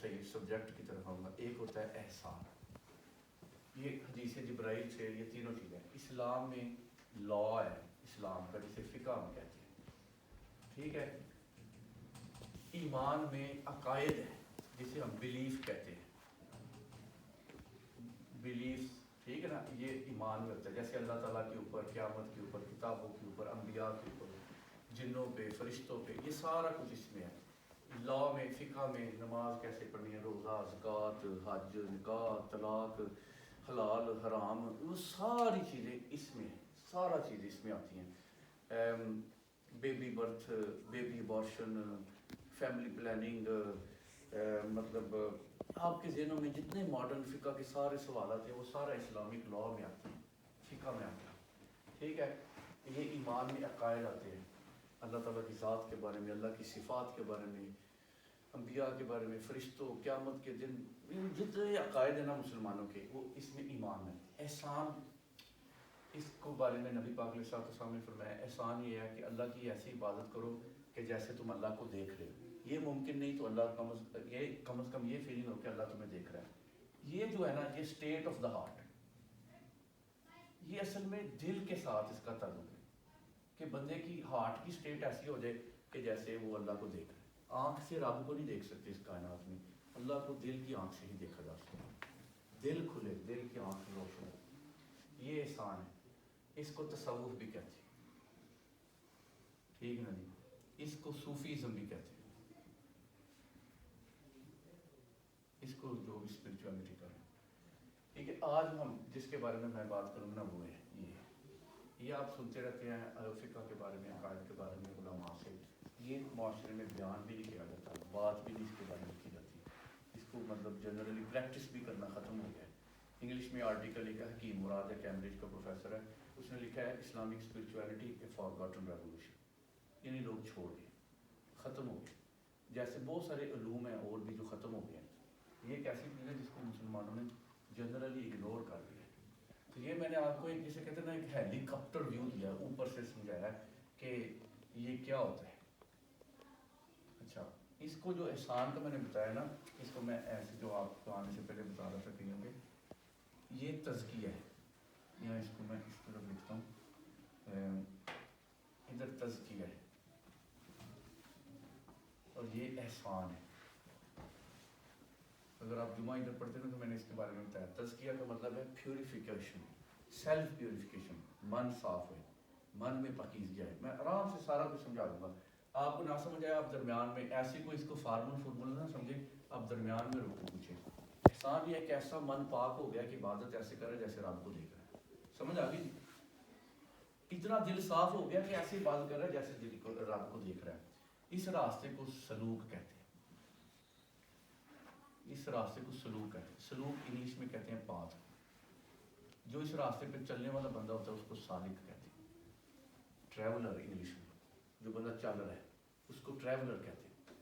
صحیح سبجیکٹ کی طرف آؤں گا. ایک ہوتا ہے احسان. یہ حدیث جبرائیل سے یہ تینوں چیزیں. اسلام میں لا ہے اسلام کا جسے فقہ ہم کہتے ہیں, ٹھیک ہے. ایمان میں عقائد ہے جسے ہم بلیف کہتے ہیں, بلیف, ٹھیک ہے نا. یہ ایمان میں ہوتا ہے جیسے اللہ تعالیٰ کے اوپر, قیامت کے اوپر, کتابوں کے اوپر, انبیاء کے اوپر, جنوں پہ, فرشتوں پہ, یہ سارا کچھ اس میں ہے. لا میں, فقہ میں نماز کیسے پڑھنی ہے, روزہ, زکوٰۃ, حج, نکاح, طلاق, حلال حرام, وہ ساری چیزیں اس میں ہیں, سارا چیز اس میں آتی ہیں. Baby birth, baby abortion, family planning, مطلب آپ کے ذہنوں میں جتنے ماڈرن فقہ کے سارے سوالات ہیں وہ سارا اسلامک لا میں آتے ہیں, فقہ میں آتے ہیں, ٹھیک ہے. یہ ایمان میں عقائد آتے ہیں, اللہ تعالیٰ کی ذات کے بارے میں, اللہ کی صفات کے بارے میں, انبیاء کے بارے میں, فرشتوں, قیامت کے دن, جتنے عقائد ہیں نا مسلمانوں کے وہ اس میں ایمان ہے. احسان, اس کو بارے میں نبی پاک علیہ السلام نے فرمایا احسان یہ ہے کہ اللہ کی ایسی عبادت کرو کہ جیسے تم اللہ کو دیکھ رہے ہو. یہ ممکن نہیں تو اللہ کم از کم یہ فیلنگ ہو کہ اللہ تمہیں دیکھ رہا ہے. یہ جو ہے نا یہ اسٹیٹ آف دا ہارٹ, یہ اصل میں دل کے ساتھ اس کا تعلق ہے کہ بندے کی ہارٹ کی اسٹیٹ ایسی ہو جائے کہ جیسے وہ اللہ کو دیکھ رہا ہے. آنکھ سے رب کو نہیں دیکھ سکتے اس کائنات میں, اللہ کو دل کی آنکھ سے ہی دیکھا جا سکتا ہے. دل کھلے, دل کی آنکھ روشن ہو, یہ احسان ہے. اس کو تصوف بھی کہتے ہیں, ٹھیک ہے نا جی. اس کو صوفیزم بھی کہتے ہیں, اس کو جو اسپرچولیٹی کا ہے, ٹھیک ہے. آج ہم جس کے بارے میں بات کروں نا وہ ہے یہ آپ سنتے رہتے ہیں فقہ کے بارے میں, عقائد کے بارے میں علماء سے. یہ معاشرے میں بیان بھی نہیں کیا جاتا, بات بھی نہیں اس کے بارے میں کی جاتی. اس کو مطلب جنرلی پریکٹس بھی کرنا ختم ہو گیا ہے. انگلش میں آرٹیکل لکھا ہے, حکیم مراد ہے, کیمبرج کا پروفیسر ہے, اس نے لکھا ہے اسلامک اسپرچولیٹی اے فارگاٹن ریولیوشن. یعنی لوگ چھوڑ گئے, ختم ہو گئے. جیسے بہت سارے علوم ہیں اور بھی جو ختم ہو گئے ہیں. یہ ایک ایسی چیز ہے جس کو مسلمانوں نے جنرلی اگنور کر دیا ہے. تو یہ میں نے آپ کو ایک جسے کہتے ہیں نا ایک ہیلی کاپٹر ویو دیا, اوپر سے سمجھایا کہ یہ کیا ہوتا ہے. اچھا, اس کو جو احسان کا میں نے بتایا نا, اس کو میں ایسے جو آپ کو آنے سے پہلے بتا رہا تھا کہیں گے, یہ تزکیہ ہے. یا اس کو میں اس طرف لکھتا ہوں, ادھر تزکیہ ہے اور یہ احسان ہے. اگر آپ جمعہ ادھر پڑھتے ہیں تو میں نے اس کے بارے میں بتایا. تزکیہ کا مطلب ہے پیوریفیکیشن, سیلف پیوریفیکیشن, من صاف ہے, من میں پاکیزگی ہے. میں آرام سے سارا کچھ سمجھا دوں گا. آپ کو نہ سمجھ آئے آپ درمیان میں ایسی کوئی اس کو فارمول نہ سمجھے, آپ درمیان میں رکو پوچھیں. احسان یہ ایک ایسا من پاک ہو گیا کہ عبادت ایسے کرے جیسے رب کو دیکھ رہا ہے. سمجھ آ گئی؟ اتنا دل صاف ہو گیا کہ ایسی عبادت کر رہا ہے جیسے دل کو رب کو دیکھ رہا ہے. اس راستے کو سلوک کہتے ہیں. اس راستے کو سلوک کہتے ہیں. سلوک انگلش میں کہتے ہیں پاتھ. جو اس راستے پہ چلنے والا بندہ ہوتا ہے اس کو سالک کہتے ہیں. ٹریولر انگلش میں, جو بندہ چل رہا ہے اس کو ٹریولر کہتے ہیں.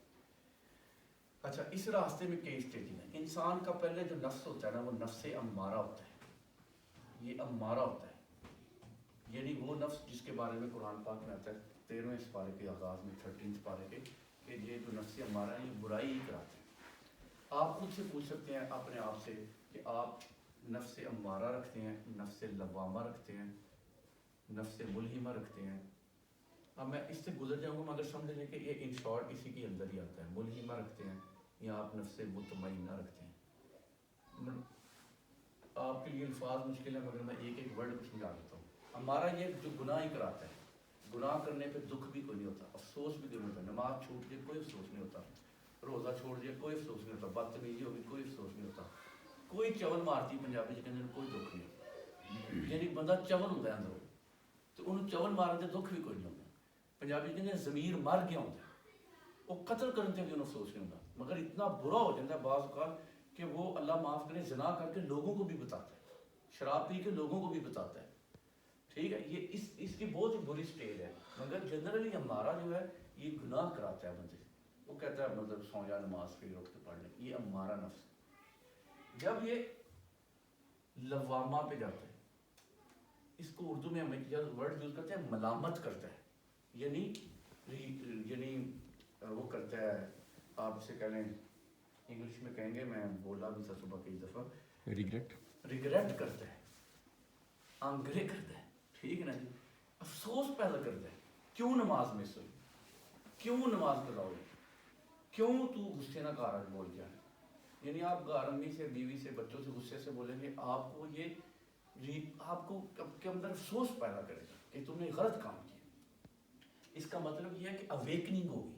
اچھا, اس راستے میں کئی اسٹیجز ہیں. انسان کا پہلے جو نفس ہوتا ہے نا وہ نفس امارہ ہوتا ہے. یہ امارہ ہوتا ہے, یعنی وہ نفس جس کے بارے میں قرآن پاک میں آتا ہے 13ویں سپارے کے آغاز میں 13 سپارے کے, کہ یہ جو نفس امارہ ہے یہ برائی ہی کراتا ہے. آپ خود سے پوچھ سکتے ہیں اپنے آپ سے کہ آپ نفس امارہ رکھتے ہیں, نفس لوامہ رکھتے ہیں, نفس ملہمہ رکھتے ہیں. اب میں اس سے گزر جاؤں گا مگر سمجھ لیں کہ یہ ان شارٹ اسی کے اندر ہی آتا ہے. ملہمہ رکھتے ہیں یا آپ نفس مطمئنہ رکھتے ہیں. آپ کے لیے الفاظ مشکل ہے مگر میں ایک ایک ورڈ کو سمجھا دیتا ہوں. ہمارا یہ جو گناہ ہی کراتا ہے, گناہ کرنے پہ دکھ بھی کوئی نہیں ہوتا, افسوس بھی کوئی نہیں ہوتا. نماز چھوٹ جائے کوئی افسوس نہیں ہوتا, روزہ چھوڑ دیا کوئی افسوس نہیں ہوتا, بدتمیزی ہوگی کوئی افسوس نہیں ہوتا, کوئی چول مارتی پنجابی کے اندر کوئی دکھ نہیں ہوتا. یعنی بندہ چول ہوتا ہے اندر, تو انہوں چول مارن سے دکھ بھی کوئی نہیں ہوتا. پنجابی کے اندر ضمیر مر گیا ہوتا ہے, وہ قتل کرنے سے بھی انہوں افسوس نہیں ہوتا. مگر اتنا برا ہو جاتا ہے بعض اوقات کہ وہ اللہ معاف کرے زنا کر کے لوگوں کو بھی بتاتا ہے, شراب پی کے لوگوں کو بھی بتاتا ہے. ٹھیک ہے, یہ اس کی بہت ہی بری سٹیج ہے. مگر جنرلی ہمارا جو ہے یہ گناہ کراتا ہے بندے سے. وہ کہتا ہے مطلب سو جا نماز پھر اٹھ کے پڑھ لیں, یہ ہمارا نفس. جب یہ لوامہ پہ جاتا ہے, اس کو اردو میں ہم ایک ورڈ یوز کرتے ہیں ملامت کرتا ہے, یعنی وہ کرتا ہے, آپ اسے کہہ لیں انگلش میں کہیں گے, میں بولا بھی تھا صبح کئی دفعہ, ریگریٹ کرتا ہے, آنگرے کرتا ہے, ٹھیک ہے نا جی, افسوس پیدا کرتا ہے. کیوں نماز مس ہوئی, کیوں نماز قضا ہوئی, کیوں تو غصے نہ کار بول گیا. یعنی آپ گھر امی سے, بیوی سے, بچوں سے غصے سے بولیں گے, آپ کو یہ آپ کو کے اندر افسوس پیدا کرے گا کہ تم نے غلط کام کیا. اس کا مطلب یہ ہے کہ اویکننگ ہوگی,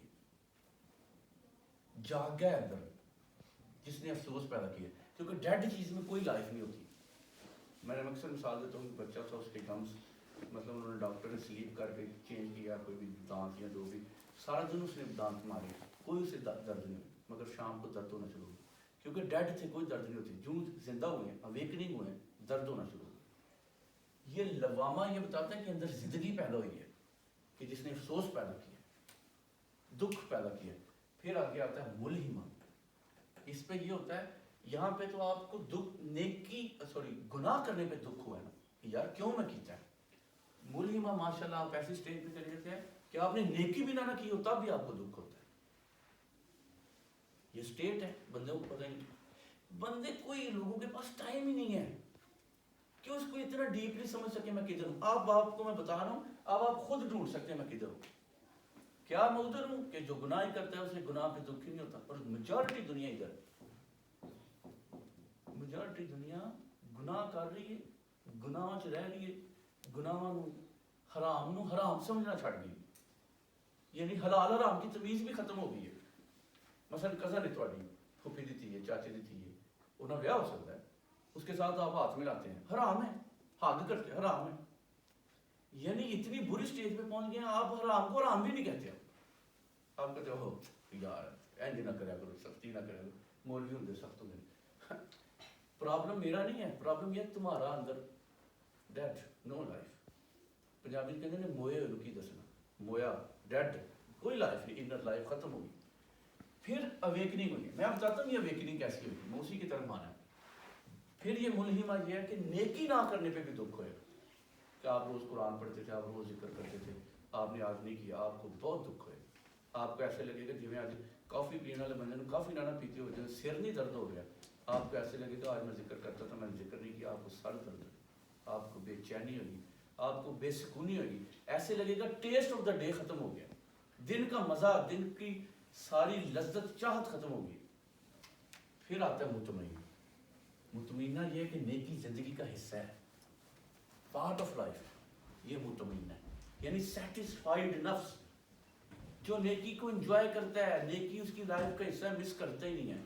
جاگا ہے اندر جس نے افسوس پیدا کیا. کیونکہ ڈیڈ چیز میں کوئی لائف نہیں ہوتی. میں نے اکثر مثال دیتا ہوں کہ بچہ تھا, اس کے گمس مطلب انہوں نے ڈاکٹر نے سلیپ کر کے چینج کیا, کوئی بھی دانت یا جو بھی, سارا دن اس نے دانت مارے, کوئی اسے درد نہیں ہوئی, مگر شام کو درد ہونا شروع ہو, کیونکہ ڈیڈ تھے کوئی درد نہیں ہوتی. جو زندہ ہوئے ہیں, اویکننگ ہوئے ہیں, درد ہونا شروع ہو. یہ لوامہ یہ بتاتا ہے کہ اندر زندگی پیدا ہوئی ہے, کہ جس نے افسوس پیدا کیا, دکھ پیدا کیا. پھر آگے آتا ہے ملہمہ. اس پہ یہ ہوتا ہے, یہاں پہ تو آپ کو دکھ نیکی گناہ کرنے پہ دکھ ہوا ہے نا, یار کیوں میں کیتا ہے. ملہمہ ماشاءاللہ آپ ایسی سٹیج پہ چلے جاتے ہیں کہ آپ نے نیکی بھی نہ کی ہو تب بھی آپ کو دکھ ہوتا ہے. یہ سٹیٹ ہے, بندے کو پتہ نہیں. بندے کوئی لوگوں کے پاس ٹائم ہی نہیں ہے کہ اس کو اتنا ڈیپلی سمجھ سکے میں کدھر ہوں. آپ کو میں بتا رہا ہوں, اب آپ خود ڈھونڈ سکتے ہیں میں کدھر ہوں. کیا میں ادھر ہوں کہ جو گناہ کرتا ہے اسے گناہ پہ دکھ ہی نہیں ہوتا. اور میجورٹی دنیا ادھر, میجورٹی دنیا گناہ کر رہی ہے, گناہ چ رہ رہی ہے, گناہ حرام نو حرام سمجھنا چھڑ گئی. یعنی حلال حرام کی تمیز بھی ختم ہو گئی ہے. مثلا کزن ہے تھوڑی, پھوپھی دی تھی ہے, چاچے دی تھی ہے, انہوں نے بیاہ ہو سکتا ہے, اس کے ساتھ آپ ہاتھ ملاتے ہیں, حرام ہے. حد کرتے حرام ہے. یعنی اتنی بری سٹیج پہ پہنچ گئے ہیں, آپ حرام کو حرام بھی نہیں کہتے. آپ کہتے ہو یار اینج نہ کریا کرو, سختی نہ کریا کرو, مولوی ہوندے سخت ہوندے. پرابلم میرا نہیں ہے, پرابلم یہ تمہارا اندر, ڈیڈ نو لائف. پنجابی کہتے ہیں موئے ہوئے کی دسنا, مویا ڈیڈ, کوئی لائف نہیں, انر لائف ختم ہوگی. پھر اویکننگ ہوئی. میں بتاتا ہوں یہ اویکننگ کیسی ہوگی, میں اسی کی طرف مانا ہے. پھر یہ ملہمہ یہ ہے کہ نیکی نہ کرنے پہ بھی دکھ ہوئے کہ آپ روز قرآن پڑھتے تھے, آپ روز ذکر کرتے تھے, آپ نے آج نہیں کیا, آپ کو بہت دکھ ہوئے. آپ کو ایسے لگے گا جی میں آج کافی پینے والے بندے نے کافی نہ پیتے ہوئے جب سر نہیں درد ہو گیا. آپ کو ایسے لگے گا آج میں ذکر کرتا تھا, میں نے ذکر نہیں کیا, آپ کو سر درد ہوگی, آپ کو بے چینی ہوگی, آپ کو بے سکونی ہوگی. ایسے لگے گا ٹیسٹ آف دا ڈے ختم ہو گیا, دن کا مزہ, دن کی ساری لذت چاہت ختم ہوگی. پھر آتا ہے مطمئن. مطمئنہ یہ ہے کہ نیکی زندگی کا حصہ ہے, پارٹ آف لائف. یہ مطمئن ہے یعنی سیٹسفائیڈ نفس, جو نیکی کو انجوائے کرتا ہے, نیکی اس کی لائف کا حصہ ہے, مس کرتا ہی نہیں ہے.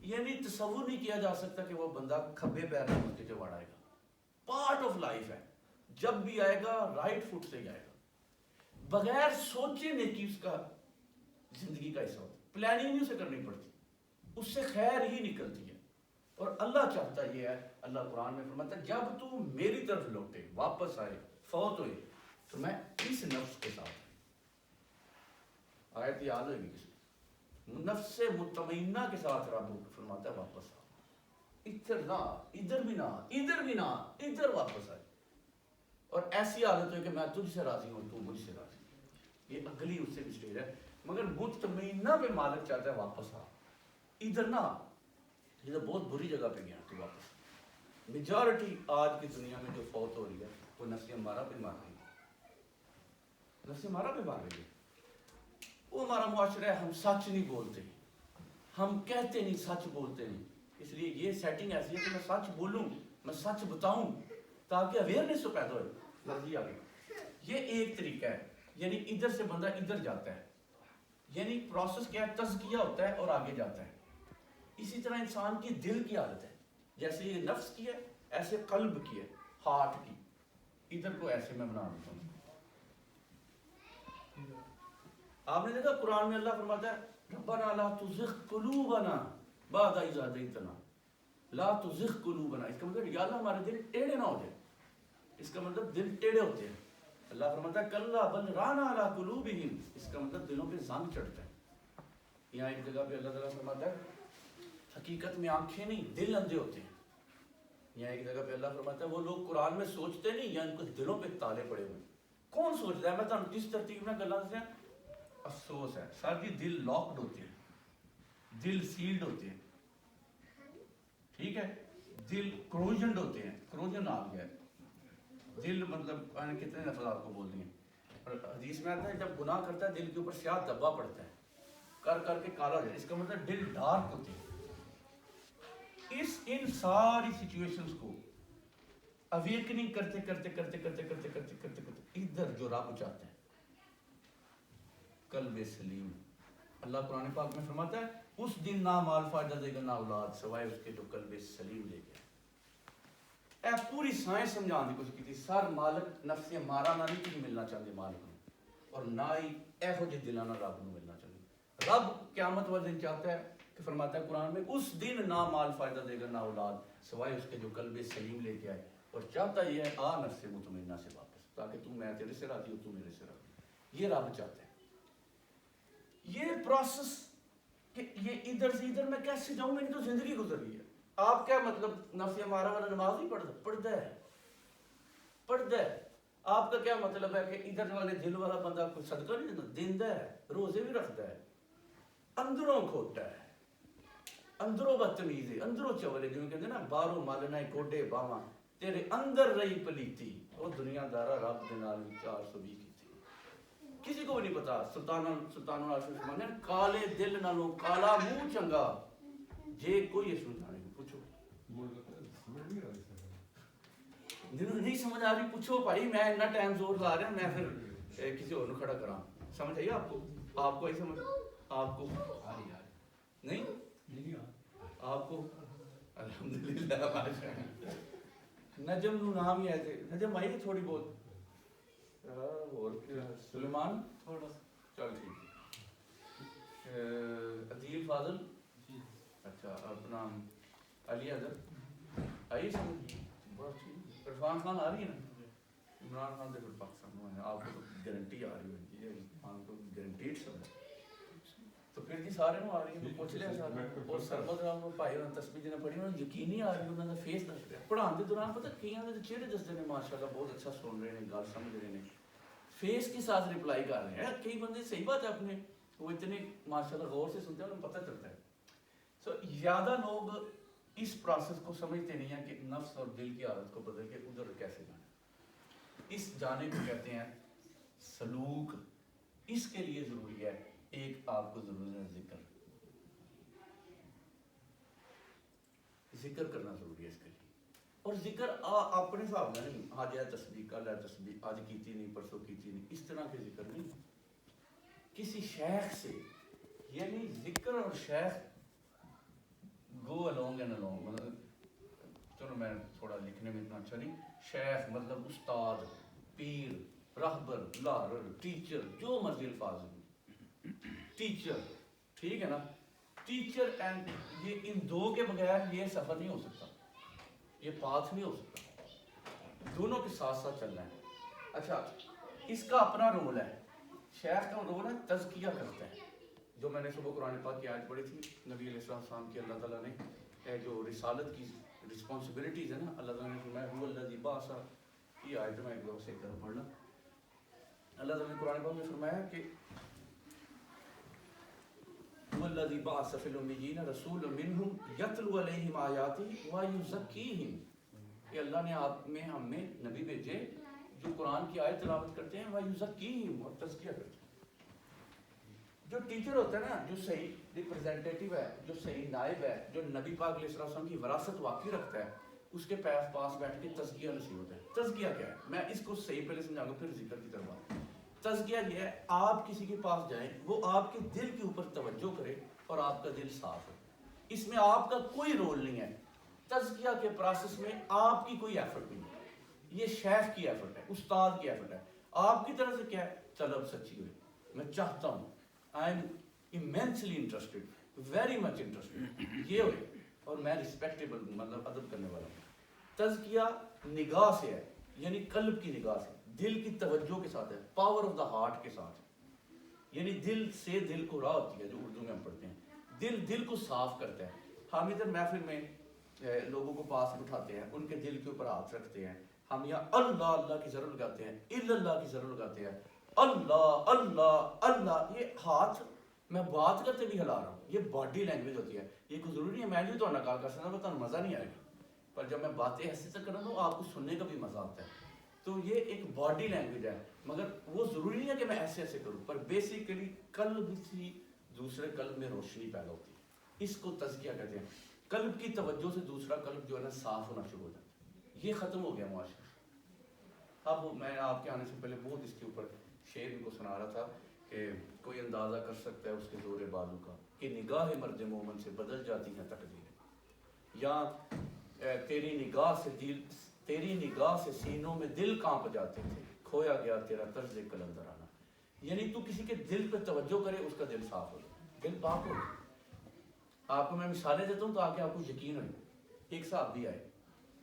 یعنی تصور نہیں کیا جا سکتا کہ وہ بندہ کھبے پیر میں اس کے جوڑ آئے گا. پارٹ آف لائف ہے, جب بھی آئے گا رائٹ فٹ سے ہی آئے گا, بغیر سوچے نیکی اس کا زندگی کا حصہ ہوتا ہے. پلاننگ نہیں اسے کرنی پڑتی, اس سے خیر ہی نکلتی ہے. اور اللہ چاہتا یہ ہے, اللہ قرآن میں فرماتا ہے جب تو میری طرف لوٹے, واپس آئے, فوت ہوئے, تو میں اس نفس کے ساتھ, آیت یاد ہوگی کسی, نفس مطمئنہ کے ساتھ رب فرماتا ہے واپس آ, ادھر نہ, ادھر بھی نہ, ادھر بھی نہ, ادھر واپس آئے. اور ایسی عادت ہے کہ میں تجھ سے راضی ہوں, تو مجھ سے راضی. یہ اگلی اس سے بھی سٹیج ہے. مگر مطمئنہ پہ مالک چاہتا ہے واپس آ, ادھر نہ, یہ تو بہت بری جگہ پہ گیا تو واپس. میجورٹی آج کی دنیا میں جو فوت ہو رہی ہے وہ نفس امارہ پہ مار رہی ہے, نفس امارہ پہ مار رہی ہے. وہ ہمارا معاشرہ ہے, ہم سچ نہیں بولتے, ہم کہتے نہیں, سچ بولتے نہیں. اس لیے یہ سیٹنگ ایسی ہے کہ میں سچ بولوں, میں سچ بتاؤں تاکہ اویئرنیس تو پیدا ہوئے, مرضی آگے. یہ ایک طریقہ ہے, یعنی ادھر سے بندہ ادھر جاتا ہے. یعنی پروسیس کیا ہے, تزکیہ ہوتا ہے اور آگے جاتا ہے. اسی طرح انسان کی دل کی عادت ہے, جیسے یہ نفس کی ہے ایسے قلب کی ہے, ہارٹ کی. ادھر کو ایسے میں بنا دیتا ہوں. آپ نے دیکھا قرآن میں اللہ فرماتا ہے ربنا لا تزغ قلوبنا بعد اذ ہدیتنا, لا تزغ قلوبنا. اس کا مطلب یا اللہ ہمارے دل ٹیڑھے نہ ہو جائے. اس کا مطلب دل ٹیڑھے ہوتے ہیں. اللہ فرماتا ہے کلا بل ران علی قلوبہم, اس کا مطلب دلوں پہ زنگ چڑھتا ہے. یہاں ایک جگہ پہ اللہ تعالیٰ فرماتا ہے حقیقت میں آنکھیں نہیں, دل اندھے ہوتے ہیں. یہاں ایک جگہ پہ اللہ فرماتا ہے وہ لوگ قرآن میں سوچتے نہیں یا ان کو دلوں پہ تالے پڑے ہوئے. کون سوچتا ہے؟ میں تو کس ترتیب میں گلا سے افسوس ہے, سر بھی دل لاکڈ ہوتے ہیں, دل سیلڈ ہوتے ہیں. ٹھیک ہے. دل کروجنڈ ہوتے ہیں, کروجن آ گیا ہے. دل مطلب کتنے لفظ آپ کو بول دیے. اور حدیث میں آتا ہے جب گناہ کرتا ہے دل کے اوپر سیاہ دبا پڑتا ہے, کر کر کے کالا ہو جائے. اس کا مطلب دل ڈارک ہوتے ہیں. ان ساری سچویشنز کو اویکننگ کرتے کرتے کرتے کرتے کرتے کرتے کرتے کرتے ادھر جو رب چاہتے ہیں قلب سلیم. اللہ قرآن پاک میں فرماتا ہے اس دن نہ مال فائدہ دے گا نہ اولاد سوائے اس کے جو قلب سلیم لے گیا. اے پوری سائنس سمجھانے کی کوشش کی تھی. سر مالک نفس مارا نہ نہیں ملنا چاہتے مالک نو, اور نہ ہی ایہو جے دلاں نال رب نو ملنا چاہتے. رب قیامت والے دن چاہتا ہے کہ فرماتا ہے قرآن میں اس دن نہ مال فائدہ دے گا نہ اولاد سوائے اس کے جو قلب سلیم لے کے آئے. اور چاہتا یہ ہے آ نفس مطمئنہ سے واپس, تاکہ تم میں تیرے سے راضی ہو تو میرے سے راضی. یہ رب چاہتا ہے. یہ پروسیس کہ یہ ادھر سے ادھر میں کیسے جاؤں, میری تو زندگی گزر رہی ہے. آپ کیا مطلب نفس ہمارا والا نماز نہیں پڑھتا ہے. آپ کا کیا مطلب ہے کہ ادھر والے دل والا بندہ کوئی صدقہ نہیں دیتا ہے, روزے بھی رکھتا ہے, اندروں کھوٹا ہے, اندروں بدتمیز ہے, اندروں چولے جو کہتے ہیں نا باہروں مالنا کوڈے باواں تیرے اندر رہی پلیتی. وہ دنیا دارا رب دے نال 420 کی تھی. کسی کو بھی نہیں پتا. سلطان العاشق نے کالے دل نالوں کالا منہ چنگا جے کوئی اس میں جانے پوچھو. جنہوں نہیں سمجھ آ رہی پوچھو بھائی, میں اتنا ٹائم زور لا رہا, میں پھر کسی اور کھڑا کراں. سمجھ آئی آپ کو؟ آپ کو ہی سمجھ آپ کو نہیں آپ کو الحمدللہ ماشاءاللہ. نجم نو نام ہی ایسے نجم آئی تھوڑی بہت. اور سلیمان تھوڑا چل ٹھیک. عدیل فاضل اچھا اپنا علی حضر آئی سمجھ بہت ٹھیک. عرفان خان آ رہی ہے نا, عمران خان دیکھو پاکستان میں آپ کو گارنٹی آ رہی ہوگی, عرفان کو گارنٹیڈ سب ہے. تو پھر جی سارے نو آ رہی ہے پوچھ لیا سارے. اور سربت رام بھائی انہوں نے تسبیح جنہیں پڑھی, انہوں نے یقین نہیں آ رہی, انہوں نے فیس دس رہا. پڑھان کے دوران پتہ کئی نے چہرے دستے ہیں ماشاءاللہ بہت اچھا سن رہے ہیں, گل سمجھ رہے ہیں, فیس کے ساتھ رپلائی کر رہے ہیں. کئی بندے صحیح بات ہے اپنے وہ اتنے ماشاءاللہ غور سے سنتے ہیں, انہیں پتہ چلتا ہے. سو زیادہ لوگ اس پروسیس کو سمجھتے نہیں ہیں کہ نفس اور دل کی عادت کو بدل کے ادھر کیسے جانا. اس جانے کو کہتے ہیں سلوک. اس کے لیے ضروری ہے ایک آپ کو ضروری ہے ذکر کرنا ضروری ہے اس کے لیے. اور ذکر اپنے حساب سے نہیں, آج ہے تسبیح کل ہے تسبیح, آج کیتی نہیں پرسوں کیتی نہیں, اس طرح کے ذکر نہیں. کسی شیخ سے, یعنی ذکر اور شیخ گو along and along. مطلب چلو میں تھوڑا لکھنے میں اتنا اچھا نہیں. شیخ مطلب استاد, پیر, راہبر, لارر, ٹیچر, جو مرضی الفاظ ہیں. ٹیچر ٹھیک ہے نا, ٹیچر اینڈ یہ ان دو کے بغیر یہ سفر نہیں ہو سکتا, یہ پاتھ نہیں ہو سکتا. دونوں کے ساتھ ساتھ چلنا ہے. اچھا اس کا اپنا رول ہے. شیخ کا رول ہے تزکیہ کرتا ہے. جو میں نے صبح قرآن پاک کی آیت پڑھی تھی, نبی علیہ السلام کی اللہ تعالیٰ نے جو رسالت کی رسپانسبلٹیز ہے نا, اللہ تعالیٰ نے فرمایا هو الذی بعث, یہ آیت میں ایک دو سے ایک طرف پڑھنا. اللہ تعالیٰ نے قرآن پاک میں فرمایا کہ هو الذی بعث فی الامیین رسولا منہم یتلو علیہم آیاتہ ویزکیہم. کہ اللہ نے آپ میں ہم میں نبی بھیجے جو قرآن کی آیت تلاوت کرتے ہیں, ویزکیہم, اور تزکیہ کرتے ہیں. جو ٹیچر ہوتا ہے نا, جو صحیح ریپرزینٹیٹیو ہے, جو صحیح نائب ہے, جو نبی پاک علیہ السلام کی وراثت واقعی رکھتا ہے, اس کے پاس بیٹھ کے تزکیہ نصیب ہوتا ہے. تزکیہ کیا ہے, میں اس کو صحیح پہلے سمجھاؤں گا پھر ذکر کی طرف آؤں. تزکیہ یہ ہے آپ کسی کے پاس جائیں, وہ آپ کے دل کے اوپر توجہ کرے اور آپ کا دل صاف ہو. اس میں آپ کا کوئی رول نہیں ہے. تزکیہ کے پروسیس میں آپ کی کوئی ایفرٹ نہیں ہے, یہ شیخ کی ایفرٹ ہے, استاد کی ایفرٹ ہے. آپ کی طرف سے کیا ہے, طلب سچی ہوئی, میں چاہتا ہوں, I am immensely interested, very much interested, یہ ہوئے, اور میں respectable مطلب ادب کرنے والا ہوں. تزکیہ نگاہ سے ہے, یعنی قلب کی نگاہ سے, دل کی توجہ کے ساتھ ہے, پاور آف دا ہارٹ کے ساتھ, یعنی دل سے دل کو راہ ہوتی ہے, جو اردو میں ہم پڑھتے ہیں. دل کو صاف کرتا ہے. ہم ادھر محفل میں لوگوں کو پاس اٹھاتے ہیں, ان کے دل کے اوپر ہاتھ رکھتے ہیں, ہم یہاں اللہ اللہ کی ضرور لگاتے ہیں, الا اللہ کی ضرور لگاتے ہیں, اللہ اللہ اللہ. یہ ہاتھ میں بات کرتے بھی ہلا رہا ہوں. یہ باڈی لینگویج ہوتی ہے. یہ کوئی ضروری ہے میں جو تو نقال کر سکتا ہوں تو مزہ نہیں آئے گا, پر جب میں باتیں ایسے سے کروں تو آپ کو سننے کا بھی مزہ آتا ہے. تو یہ ایک باڈی لینگویج ہے, مگر وہ ضروری نہیں ہے کہ میں ایسے ایسے کروں, پر بیسیکلی قلب سے دوسرے قلب میں روشنی پیدا ہوتی ہے. اس کو تزکیہ کہتے ہیں. قلب کی توجہ سے دوسرا قلب جو ہے نا صاف ہونا شروع ہو جاتا ہے. یہ ختم ہو گیا معاشرہ. اب میں آپ کے آنے سے پہلے بہت اس کے اوپر شعر ان کو سنا رہا تھا کہ کوئی اندازہ کر سکتا ہے اس کے زور بالو کا کہ نگاہ مرد مومن سے بدل جاتی ہیں تقدیریں, یا تیری نگاہ سے سینوں میں دل کانپ جاتے تھے, کھویا گیا تیرا طرز قلندرانہ. یعنی تو کسی کے دل پہ توجہ کرے اس کا دل صاف ہو جائے, دل پاک ہو جائے. آپ کو میں مثالیں دیتا ہوں تو آگے آپ کو یقین ہو. ایک صاحب بھی آئے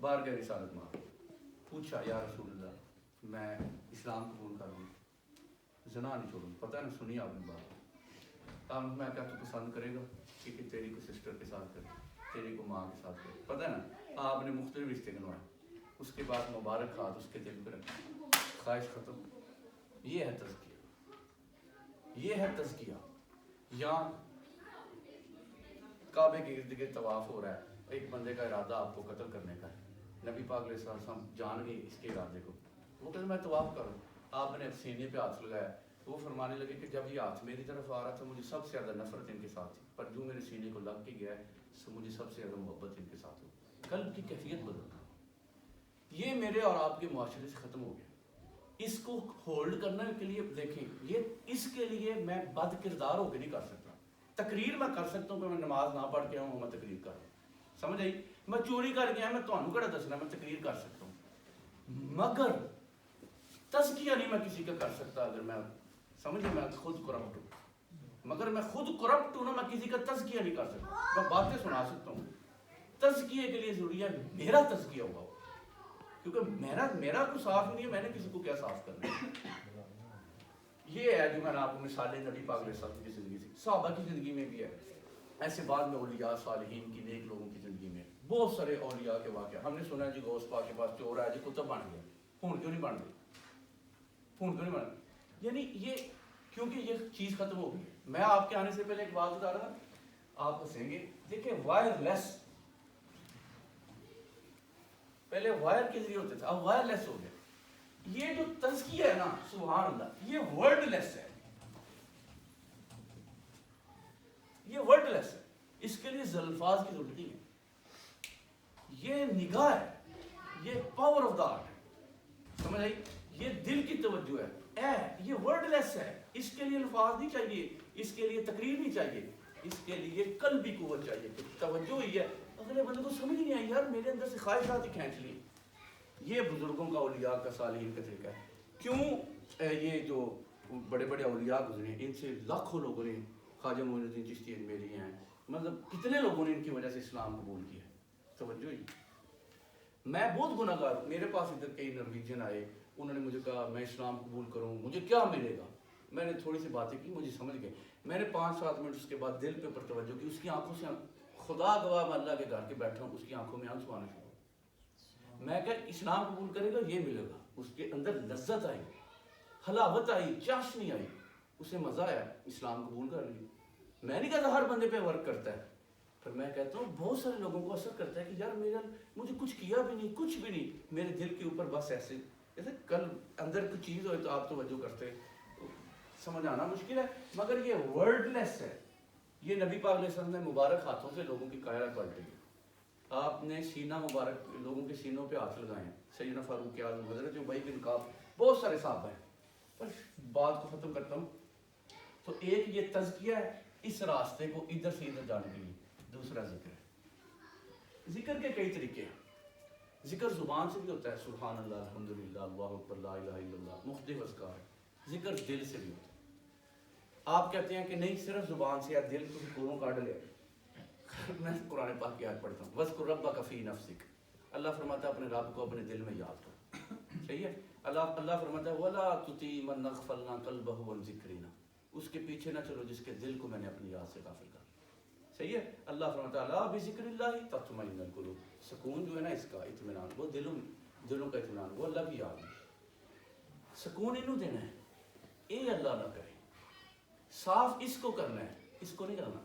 باہر گئے رسالت میں, پوچھا یا رسول اللہ میں اسلام قبول کر لوں, زنا نہیں چھوڑوں. پتہ ہے نا, سنی آپ نے بات. اب میں کیا تو پسند کرے گا کہ تیری کو سسٹر کے ساتھ کرے, تیری کو ماں کے ساتھ کرے. پتہ ہے نا آپ نے مختلف رشتے گنوائے. اس کے بعد مبارک ہاتھ اس کے دل پہ رکھا, خواہش ختم. یہ ہے تزکیہ, یہ ہے تزکیہ. یا کعبے کے ارد گرد طواف ہو رہا ہے, ایک بندے کا ارادہ آپ کو قتل کرنے کا ہے. نبی پاک علیہ السلام جان گئے اس کے ارادے کو. وہ کہتے میں طواف کروں. آپ نے سینے پہ ہاتھ لگایا. وہ فرمانے لگے کہ جب یہ ہاتھ میری طرف آ رہا تھا مجھے سب سے زیادہ نفرت ان کے ساتھ تھی, پر جو میرے سینے کو لگ کے گیا ہے مجھے سب سے زیادہ محبت ان کے ساتھ ہو. قلب کی کیفیت بدلنا, یہ میرے اور آپ کے معاشرے سے ختم ہو گیا. اس کو ہولڈ کرنے کے لیے دیکھیں, یہ اس کے لیے میں بد کردار ہو کے نہیں کر سکتا. تقریر میں کر سکتا ہوں کہ میں نماز نہ پڑھ کے آؤں, میں تقریر کر رہا ہوں, سمجھ آئی. میں چوری کر گیا, میں تمہیں کہڑا دسنا, میں تقریر کر سکتا ہوں, مگر تزکیہ نہیں میں کسی کا کر سکتا. اگر میں سمجھے میں خود کرپٹ ہوں, مگر میں خود کرپٹ ہوں نا, میں کسی کا تزکیہ نہیں کر سکتا. میں باتیں سنا سکتا ہوں. تزکیے کے لیے ضروری ہے میرا تزکیہ ہوا, کیونکہ میرا کوئی صاف نہیں ہے, میں نے کسی کو کیا صاف کرنا ہے. یہ ہے جو میں نے آپ کو مثالیں نبی پاک علیہ السلام کی زندگی سے, صحابہ کی زندگی میں بھی ہے. ایسے بعد میں اولیاء صالحین کی نیک لوگوں کی زندگی میں بہت سارے اولیاء کے واقعہ. ہم نے سنا ہے جی غوث پاک کے پاس چور آیا جی کتب بن گیا. ہون کیوں نہیں بن گئی, ہون کیوں نہیں بن گئی؟ یعنی یہ کیونکہ یہ چیز ختم ہو گئی. میں آپ کے آنے سے پہلے ایک بات بتا رہا تھا, آپ ہنسیں گے. دیکھیں وائر لیس, پہلے وائر کے ذریعے ہوتے تھے, اب وائر لیس ہو گیا. یہ جو تزکیہ ہے نا, سبحان اللہ, یہ ورڈ لیس ہے, یہ ورڈ لیس ہے. اس کے لیے الفاظ کی ضرورت نہیں ہے. یہ نگاہ ہے, یہ پاور آف دا آرٹ ہے, سمجھ آئی. یہ دل کی توجہ ہے, یہ ورڈ لیس ہے. اس کے لیے الفاظ نہیں چاہیے, اس کے لیے تقریر نہیں چاہیے, اس کے لیے قلبی قوت چاہیے. توجہ ہی ہے. اگلے بندے کو سمجھ نہیں آئی, یار میرے اندر سے خواہشات ہی کھینچ لی. یہ بزرگوں کا اولیاء کا صالحین کا طریقہ ہے. کیوں یہ جو بڑے بڑے اولیاء گزرے ان سے لاکھوں لوگوں نے, خواجہ معین الدین چشتی میری ہیں, مطلب کتنے لوگوں نے ان کی وجہ سے اسلام قبول کیا ہے. توجہ ہی. میں بہت گناہ گار ہوں. میرے پاس ادھر کئی نرویجن آئے, انہوں نے مجھے کہا میں اسلام قبول کروں, مجھے کیا ملے گا. میں نے تھوڑی سی باتیں کی, مجھے سمجھ گئے. میں نے 5-7 منٹ اس کے بعد دل پہ پر توجہ کی. اس کی آنکھوں سے, خدا گواہ میں اللہ کے گھر کے بیٹھا ہوں, اس کی آنکھوں میں آنسو آنے شروع. میں کہ اسلام قبول کرے گا یہ ملے گا. اس کے اندر لذت آئی, حلاوت آئی, چاشنی آئی, اسے مزہ آیا اسلام قبول کر لی. میں نہیں کہتا ہر بندے پہ ورک کرتا ہے, پر میں کہتا ہوں بہت سارے لوگوں کو اثر کرتا ہے کہ یار مجھے کچھ کیا بھی نہیں, کچھ بھی نہیں, میرے دل کے اوپر بس ایسے جیسے کل اندر کوئی چیز ہوئے تو آپ توجہ کرتے. سمجھ آنا مشکل ہے, مگر یہ ورڈ لیس ہے. یہ نبی پاک علیہ السلام نے مبارک ہاتھوں سے لوگوں کی کائرہ پلٹی. آپ نے سینہ مبارک لوگوں کے سینوں پہ ہاتھ لگائے ہیں. سیدنا فاروق اعظم, حضرت ابی بن کعب, بہت سارے صحابہ ہیں. پر بات کو ختم کرتا ہوں. تو ایک یہ تزکیہ ہے اس راستے کو ادھر سے ادھر جانے کے لیے. دوسرا ذکر ہے. ذکر کے کئی طریقے ہیں. ذکر زبان سے بھی ہوتا ہے, سبحان اللہ, الحمدللہ, اللہ اکبر, لا الہ الا اللہ, مختلف اذکار ہے. ذکر دل سے بھی ہوتا ہے. آپ کہتے ہیں کہ نہیں صرف زبان سے یا دل کو کوروں کاٹ لے. میں قرآن پاک کی آیت پڑھتا ہوں, وَاذْكُرْ رَبَّكَ فِي نَفْسِكَ. اللہ فرماتا ہے اپنے رب کو اپنے دل میں یاد کرو. صحیح ہے. اللہ فرماتا ہے وَلَا تُطِيعْ مَنْ أَغْفَلْنَا قَلْبَهُ عَنْ ذِكْرِنَا. اس کے پیچھے نہ چلو جس کے دل کو میں نے اپنی یاد سے غافل کر. صحیح ہے. اللہ فرماتا ہے الا بذکر اللہ تطمئن القلوب. سکون جو ہے نا اس کا, اطمینان, وہ دلوں کا اطمینان, وہ اللہ کی یاد ہے. سکون انہوں دینا ہے, اے اللہ نہ کرے. صاف اس کو کرنا ہے، اس کو نہیں کرنا،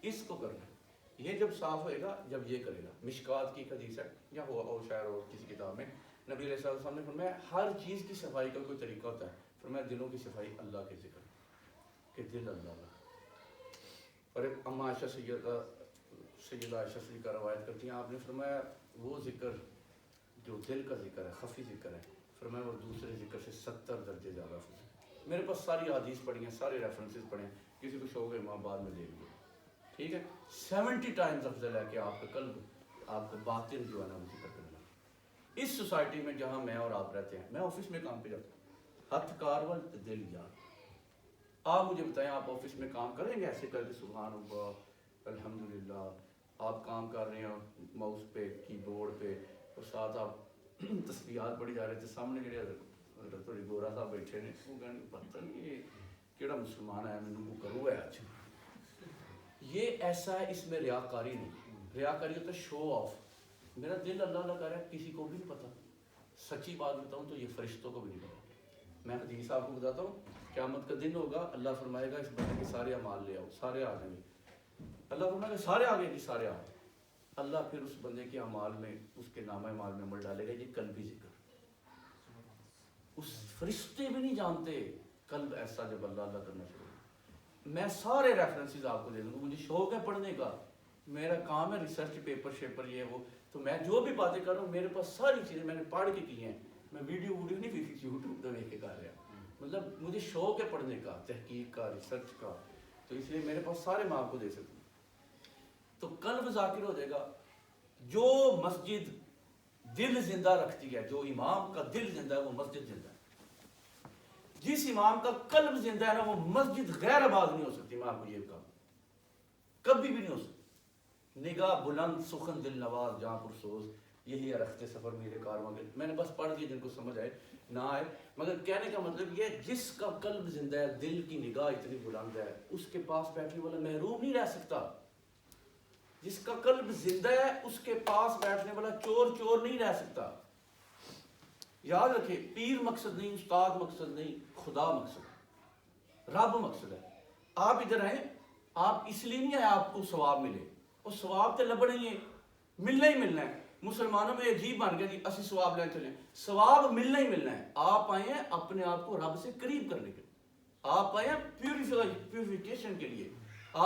اس کو کرنا ہے۔ یہ جب صاف ہوئے گا جب یہ کرے گا۔ مشکات کی حدیث ہے یا ہوا اور شاعر اور کسی کتاب میں نبی علیہ الصلوۃ والسلام نے فرمایا ہر چیز کی صفائی کا کوئی طریقہ ہوتا ہے، فرمایا دلوں کی صفائی اللہ کے ذکر کہ دل اللہ کا۔ اور ایک اما عائشہ سیدہ عائشہ صدیقہ کا روایت کرتی ہیں، آپ نے فرمایا وہ ذکر جو دل کا ذکر ہے، خفی ذکر ہے، فرمایا وہ دوسرے ذکر سے 70 درجے زیادہ افضل ہے۔ میرے پاس ساری حدیث پڑھی ہیں، سارے ریفرنسز پڑھے ہیں، کسی کو شوق ہے وہاں بعد میں دیکھ لو، ٹھیک ہے۔ 70 ٹائمز افضل ہے کہ آپ کا قلب، آپ کا باطن جو ہے نا وہ ذکر کرنا۔ اس سوسائٹی میں جہاں میں اور آپ رہتے ہیں، میں آفس میں کام پہ جاتا ہوں، ہاتھ کارول دل یار۔ آپ مجھے بتائیں آپ آفس میں کام کریں گے ایسے کر کے سبحان اللہ الحمدللہ، آپ کام کر رہے ہیں ماؤس پہ، کی بورڈ پہ، اور ساتھ آپ تسبیحات پڑھی جا رہے تھے، سامنے جڑے حضرت گورا صاحب بیٹھے نے، وہ کہنے پتہ نہیں یہ کیڑا مسلمان ہے، میں نے کروں ہے آج۔ یہ ایسا ہے، اس میں ریاکاری نہیں، ریاکاری ہوتا ہے شو آف۔ میرا دل اللہ اللہ کر رہا ہے، کسی کو بھی نہیں پتہ۔ سچی بات بتاؤں تو یہ فرشتوں کو بھی نہیں پتہ۔ میں حدیث آپ کو بتاتا ہوں، قیامت کا دن ہوگا، اللہ فرمائے گا اس بندے کے سارے اعمال لے آؤ، سارے آ جائیں گے۔ اللہ فرمائے گا سارے آ گئے جی، سارے آ گئے۔ اللہ پھر اس بندے کے اعمال میں، اس کے نامہ اعمال میں عمل ڈالے گا، یہ قلبی ذکر۔ اس فرشتے بھی نہیں جانتے قلب ایسا جب اللہ اللہ کرنا شروع۔ میں سارے ریفرنسز آپ کو دے دوں گا، مجھے شوق ہے پڑھنے کا، میرا کام ہے ریسرچ پیپر شیپر یہ وہ، تو میں جو بھی باتیں کر رہا ہوں میرے پاس ساری چیزیں میں نے پڑھ کے کی ہیں، میں ویڈیو نہیں یوٹیوب پہ دیکھ کے کر رہا، مطلب مجھے شوق ہے پڑھنے کا، تحقیق کا، ریسرچ کا، تو اس لیے میرے پاس سارے میں آپ کو دے سکتا ہوں۔ تو قلب ذاکر ہو جائے گا۔ جو مسجد دل زندہ رکھتی ہے، جو امام کا دل زندہ ہے وہ مسجد زندہ ہے۔ جس امام کا قلب زندہ ہے نا وہ مسجد غیر آباد نہیں ہو سکتی، میں آپ کو یہ کہا، کبھی بھی نہیں ہو سکتی۔ نگاہ بلند سخن دل نواز جہاں پرسوز، یہی ہے رخت سفر میرے کارواں کے۔ میں نے بس پڑھ دیا، جن کو سمجھ آئے نہ آئے، مگر کہنے کا مطلب یہ جس کا قلب زندہ ہے، دل کی نگاہ اتنی بلند ہے، اس کے پاس بیٹھنے والا محروم نہیں رہ سکتا۔ جس کا قلب زندہ ہے اس کے پاس بیٹھنے والا چور چور نہیں رہ سکتا۔ یاد رکھے، پیر مقصد نہیں، استاد مقصد نہیں، خدا مقصد، رب مقصد ہے۔ آپ ادھر آئیں، آپ اس لیے نہیں آئے آپ کو ثواب ملے، اور ثواب تو لبڑ ہی ہے، ملنا ہی ملنا ہے۔ مسلمانوں میں عجیب بن گیا جی اسی ثواب لے چلیں، ثواب ملنا ہی ملنا ہے۔ آپ آئے ہیں اپنے آپ کو رب سے قریب کرنے کے لیے، آپ آئے ہیں پیوریفیکیشن کے لیے،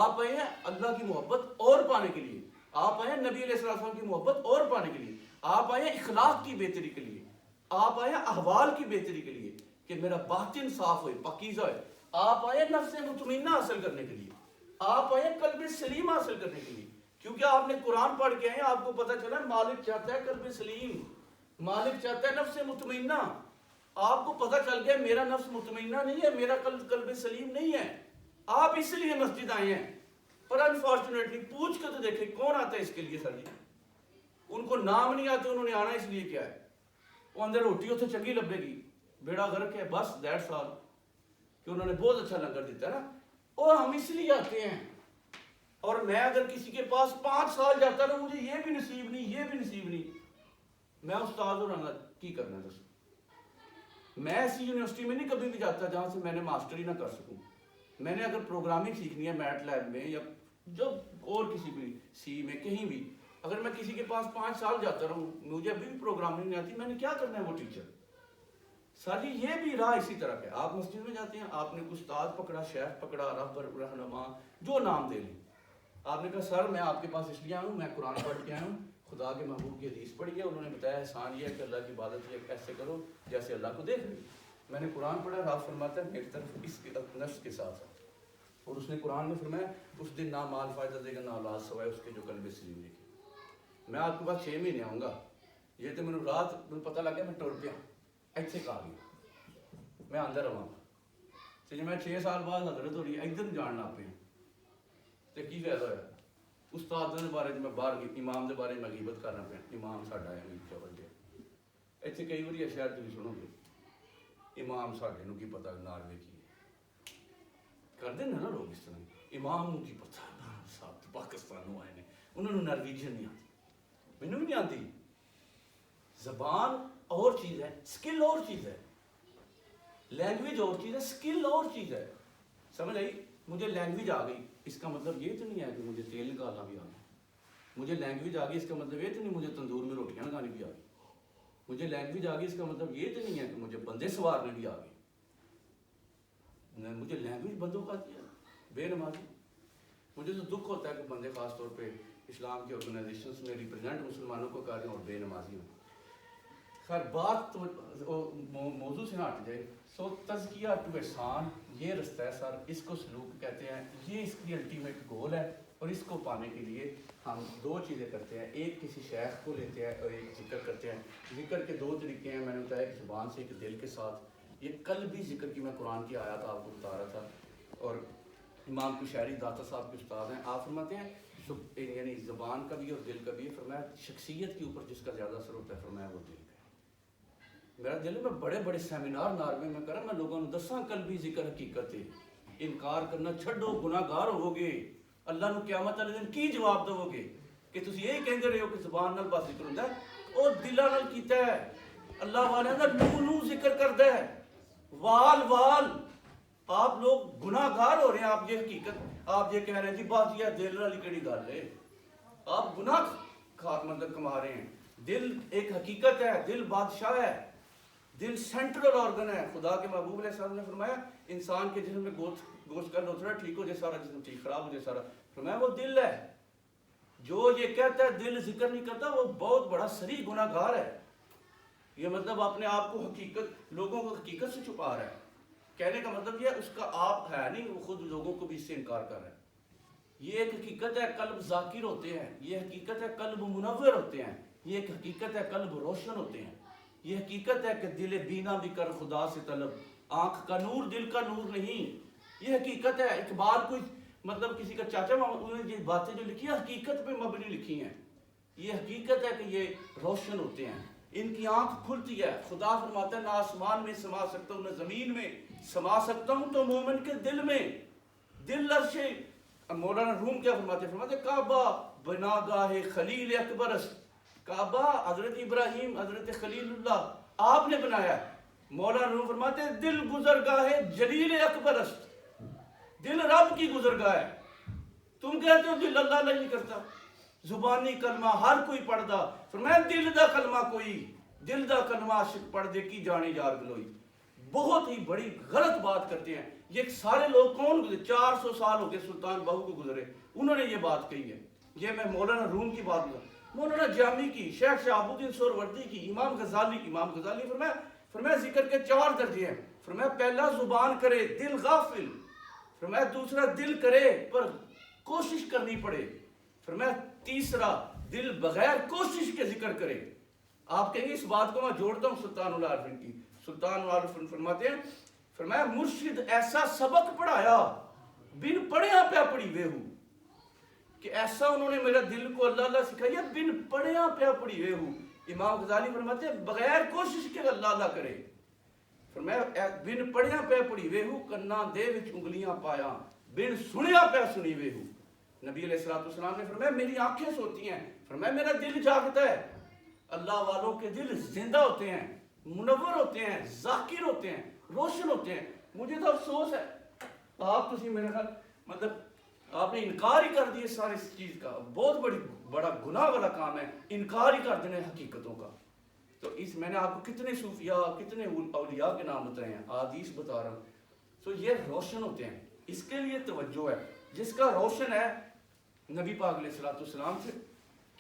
آپ آئے ہیں اللہ کی محبت اور پانے کے لیے، آپ آئے ہیں نبی علیہ السلام کی محبت اور پانے کے لیے، آپ آئے ہیں اخلاق کی بہتری کے لیے، آپ آئے ہیں احوال کی بہتری کے لیے کہ میرا باطن صاف ہوئے، پاکیزہ ہوئے، آپ آئے ہیں نفس مطمئنہ حاصل کرنے کے لیے، آپ آئے ہیں قلب سلیم حاصل کرنے کے لیے، کیونکہ آپ نے قرآن پڑھ کے آئے ہیں، آپ کو پتہ چلا مالک چاہتا ہے قلب سلیم، مالک چاہتا ہے نفس مطمئنہ۔ آپ کو پتہ چل گیا میرا نفس مطمئنہ نہیں ہے، میرا قلب سلیم نہیں ہے، آپ اس لیے مسجد آئے ہیں۔ پر انفارچونیٹلی پوچھ کے تو دیکھیں کون آتا ہے اس کے لیے سر جی؟ ان کو نام نہیں آتے، انہوں نے آنا اس لیے کیا ہے؟ وہ اندر روٹی اتنے چنگی لبے گی، بیڑا غرق ہے، بس دیٹس آل، کہ انہوں نے بہت اچھا لنگر دیتا ہے نا، اور ہم اس لیے آتے ہیں۔ اور میں اگر کسی کے پاس 5 سال جاتا نا، مجھے یہ بھی نصیب نہیں، یہ بھی نصیب نہیں، میں استاد ہوں رہا کی کرنا ہے؟ میں ایسی یونیورسٹی میں نہیں کبھی بھی جاتا جہاں سے میں نے ماسٹری نہ کر سکوں۔ میں نے اگر پروگرامنگ سیکھنی ہے میٹ لیب میں یا جب اور کسی بھی سی میں کہیں بھی، اگر میں کسی کے پاس 5 سال جاتا رہوں، مجھے ابھی بھی پروگرامنگ نہیں آتی، میں نے کیا کرنا ہے وہ ٹیچر؟ سر جی یہ بھی راہ اسی طرح ہے، آپ مسجد میں جاتے ہیں، آپ نے استاد پکڑا، شیخ پکڑا، رہبر، رہنما، جو نام دے لیں، آپ نے کہا سر میں آپ کے پاس اس لیے آیا ہوں، میں قرآن پڑھ کے آیا ہوں، خدا کے محبوب کی حدیث پڑھی ہے، انہوں نے بتایا احسان یہ ہے کہ اللہ کی عبادت یہ ایسے کرو جیسے اللہ کو دیکھ رہے۔ میں نے قرآن پڑھا، رب فرماتا ہے میری طرف اس کے نفس کے ساتھ، اور اس نے قرآن میں فرمایا اس دن نہ مال فائدہ دے گا نہ اولاد سوائے اس کے جو قلب سلیم لکھے۔ میں آپ کے پاس 6 مہینے آؤں گا، یہ تو میرے رات میں پتہ لگ گیا میں ٹر پیا، ایسے کہا گیا میں اندر رہا گا، تو جب میں 6 سال بعد حضرت ہو رہی ہے ادھر جاننا پہ تو کی فائدہ ہوا؟ استاد کے بارے میں باہر امام کے بارے میں غیبت کرنا پیا، امام ساڈا ہے امیر چاول دیا، اتنے کئی بار شاید تھی سنو گے امام ساڈے نو کی پتا نال ویکھی کر دیں نا لوگ اس طرح، امام کی پتا صاحب پاکستان آئے ہیں، انہوں نے نارویجن نہیں آتی، مینوں بھی نہیں آتی۔ زبان اور چیز ہے، سکل اور چیز ہے، لینگویج اور چیز ہے، سکل اور چیز ہے۔ سمجھ آئی؟ مجھے لینگویج آ گئی، اس کا مطلب یہ تو نہیں ہے کہ مجھے تیل نکالنا بھی آ گیا. مجھے لینگویج آ گئی اس کا مطلب یہ تو نہیں مجھے تندور میں روٹیاں لگانی بھی آ گئی. مجھے لینگویج آ گئی اس کا مطلب یہ تو نہیں ہے کہ مجھے بندے سوارنے بھی آ گئی. مجھے لینگویج بندوں کا آتی ہے، بے نمازی. مجھے تو دکھ ہوتا ہے کہ بندے خاص طور پہ اسلام کی آرگنائزیشنس میں ریپرزینٹ مسلمانوں کو کر رہے ہیں اور بے نمازی ہوں. خیر بات تو موضوع سے نہ ہٹ جائے. سو تزکیہ ٹو احسان یہ رستہ ہے سر، اس کو سلوک کہتے ہیں. یہ اس کی الٹیمیٹ گول ہے اور اس کو پانے کے لیے ہم دو چیزیں کرتے ہیں. ایک کسی شیخ کو لیتے ہیں اور ایک ذکر کرتے ہیں. ذکر کے دو طریقے ہیں، میں نے بتایا ایک زبان سے ایک دل کے ساتھ. یہ کل بھی ذکر کی میں قرآن کی آیات آپ کو بتا رہا تھا اور امام کشیری داتا صاحب کے استاد ہیں. آپ فرماتے ہیں یعنی زبان کا بھی اور دل کا بھی. فرمایا شخصیت کے اوپر جس کا زیادہ اثر ہوتا ہے فرمایا وہ دل کا ہے. میرا دل میں بڑے بڑے سیمینار ناروے میں کرا، میں لوگوں نے دساں کل بھی ذکر حقیقت ہے. انکار کرنا چھڈو، گناہ گار ہو گے. اللہ نو قیامت والے دن کی جواب دو گے کہ تسی یہی کہندے رہے ہو کہ زبان نال بس ذکر ہوندا ہے، او دلاں نال کیتا ہے. اللہ والے دا نو ذکر کردا ہے، وال وال. آپ لوگ گناہ گار ہو رہے ہیں. آپ یہ حقیقت آپ یہ کہہ رہے ہیں جی بات یہ دل والی کیڑی گل ہے. آپ گناہ مطلب کما رہے ہیں. دل ایک حقیقت ہے، دل بادشاہ ہے، دل سینٹرل آرگن ہے. خدا کے محبوب علیہ السلام نے فرمایا انسان کے جسم میں گوشت کا لوتھڑا ٹھیک ہو جائے سارا جسم ٹھیک، خراب ہو جائے سارا. فرمایا وہ دل ہے. جو یہ کہتا ہے دل ذکر نہیں کرتا وہ بہت بڑا صریح گناہ گار ہے. یہ مطلب اپنے آپ کو حقیقت لوگوں کو حقیقت سے چھپا رہا ہے. کہنے کا مطلب یہ اس کا آپ ہے نہیں، وہ خود لوگوں کو بھی اس سے انکار کر رہا ہے. یہ ایک حقیقت ہے قلب ذاکر ہوتے ہیں. یہ حقیقت ہے قلب منور ہوتے ہیں. یہ ایک حقیقت ہے قلب روشن ہوتے ہیں. یہ حقیقت ہے کہ دل بینا بھی کر خدا سے طلب، آنکھ کا نور دل کا نور نہیں. یہ حقیقت ہے. اقبال کوئی مطلب کسی کا چاچا انہوں نے یہ باتیں جو لکھی ہیں حقیقت پہ مبنی لکھی ہیں. یہ حقیقت ہے کہ یہ روشن ہوتے ہیں. ان کی آنکھ کھلتی ہے. خدا فرماتا ہے نہ آسمان میں سما سکتا ہوں نہ زمین میں سما سکتا ہوں تو مومن کے دل میں. دل عرش. مولانا روم کیا فرماتے ہیں کعبہ بنا گاہ خلیل اکبر است. کعبہ حضرت ابراہیم حضرت خلیل اللہ آپ نے بنایا. مولانا روم فرماتے ہیں دل گزرگاہ جلیل اکبر است. دل رب کی گزرگاہ ہے. تم کہتے ہو دل اللہ نہیں کرتا. زبانی کلمہ ہر کوئی پڑھدا. فرمایا دل دا کلمہ کوئی، دل دا کلمہ عاشق پڑھ دے کی جانے یار گلوئی. بہت ہی بڑی غلط بات کرتے ہیں. یہ سارے لوگ کون گزرے؟ 400 سال ہو گئے سلطان بہو کو گزرے، انہوں نے یہ بات کہی ہے. یہ میں مولانا روم کی بات کروں، مولانا جامی کی، شیخ شہاب الدین سہروردی کی، امام غزالی کی. امام غزالی فرمایا ذکر کے 4 درجے ہیں. فرمایا پہلا زبان کرے دل غافل. فرمایا دوسرا دل کرے پر کوشش کرنی پڑے. فرمایا تیسرا دل بغیر کوشش کے ذکر کرے. آپ کہیں گے اس بات کو میں جوڑتا ہوں سلطان العارفین کی. سلطان العارفین فرماتے ہیں فرمایا مرشد ایسا سبق پڑھایا بن پڑھیا پیا پڑھی وے ہوں، کہ ایسا انہوں نے میرا دل کو اللہ اللہ سکھایا بن پڑھیا پیا پڑھی وے ہوں. امام غزالی فرماتے ہیں بغیر کوشش کے اللہ اللہ کرے. فرمایا بن پڑھیا پیا پڑھی وے ہوں کنا دے وچ انگلیاں پایا بن سنیا پیا سنی وے ہوں. نبی علیہ السلام نے فرمایا میری آنکھیں سوتی ہیں. فرمایا میرا دل جاگتا ہے. اللہ والوں کے دل زندہ ہوتے ہیں، منور ہوتے ہیں، ذاکر ہوتے ہیں، روشن ہوتے ہیں. مجھے تو افسوس ہے آپ تسی میرے خیال مطلب آپ نے انکار ہی کر دیا ساری اس چیز کا. بہت بڑا گناہ والا کام ہے انکار ہی کر دینا حقیقتوں کا. تو اس میں نے آپ کو کتنے صوفیاء کتنے اولیاء کے نام بتائے ہیں، حدیث بتا رہا ہوں. تو یہ روشن ہوتے ہیں. اس کے لیے توجہ ہے. جس کا روشن ہے نبی پاک علیہ السلام سے